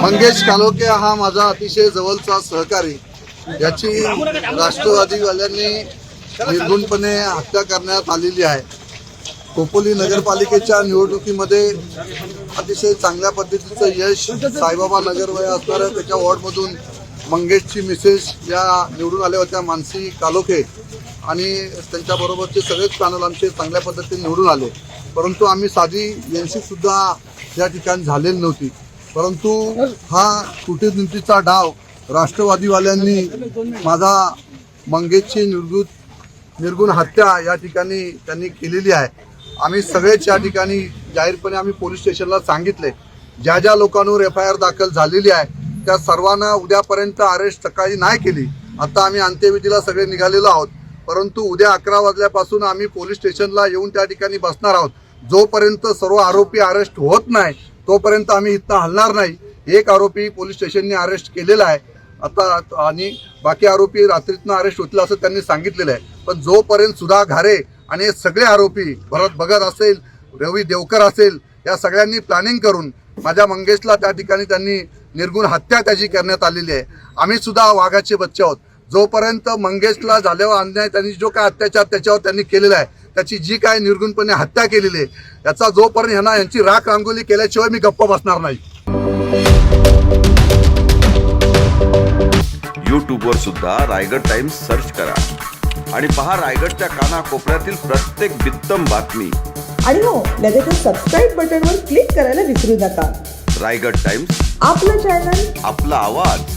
मंगेश कालोखे हा माझा अतिशय जवळचा सहकारी, याची राष्ट्रवादीवाल्यांनी निर्गुणपणे हत्या करण्यात आलेली आहे। खोपोली नगरपालिकेच्या निवडणुकीमध्ये अतिशय चांगल्या पद्धतीचं यश साईबाबा नगरवय असणाऱ्या त्याच्या वॉर्डमधून मंगेशची मिसेस या निवडून आल्या होत्या, मानसी कालोखे, आणि त्यांच्याबरोबरचे सगळेच पॅनल आमचे चांगल्या पद्धतीने निवडून आले। परंतु आम्ही साधी यांशीसुद्धा या ठिकाणी झालेली नव्हती। परंतु हा कूटनीतीचा डाव राष्ट्रवादीवाल्यांनी माझा मंगेशची निर्गुण हत्या या ठिकाणी त्यांनी केलेली आहे। आम्ही सगळेच या ठिकाणी जाहीरपणे आम्ही पोलीस स्टेशनला सांगितले, ज्या ज्या लोकांवर FIR दाखल झालेली आहे त्या सर्वांना उद्यापर्यंत अरेस्ट सकाळी नाही केली। आता आम्ही अंत्यविधीला सगळे निघालेलो आहोत, परंतु उद्या 11 वाजल्यापासून आम्ही पोलीस स्टेशनला येऊन त्या ठिकाणी बसणार आहोत। जोपर्यंत सर्व आरोपी अरेस्ट होत नाही तोपर्यंत आम्ही इथं हलणार नाही। एक आरोपी पोलीस स्टेशनने अरेस्ट केलेला आहे आता, आणि बाकी आरोपी रात्रीतनं अरेस्ट होतील असं त्यांनी सांगितलेलं आहे। पण जोपर्यंत सुधा घारे आणि सगळे आरोपी, भरत भगत असेल, रवी देवकर असेल, या सगळ्यांनी प्लॅनिंग करून माझ्या मंगेशला त्या ठिकाणी त्यांनी निर्गुण हत्या त्याची करण्यात आलेली आहे। आम्ही सुद्धा वाघाचे बच्चे आहोत। जोपर्यंत मंगेशला झाल्यावर अन्याय त्यांनी जो काय अत्याचार त्याच्यावर त्यांनी केलेला आहे, त्याची जी काय निर्गुणपणे हत्या केलेली आहे, याचा जोपर्यंत यांची राख रांगोली केल्याशिवाय मी गप्प बसणार नाही। यूट्यूबवर सुद्धा रायगड टाइम्स सर्च करा आणि पहा रायगडच्या कानाकोपऱ्यातील प्रत्येक बित्तम बातमी। आणि हो, लगेच सबस्क्राईब बटनवर क्लिक करायला विसरू नका। रायगड टाइम्स, आपलं चॅनल, आपला आवाज।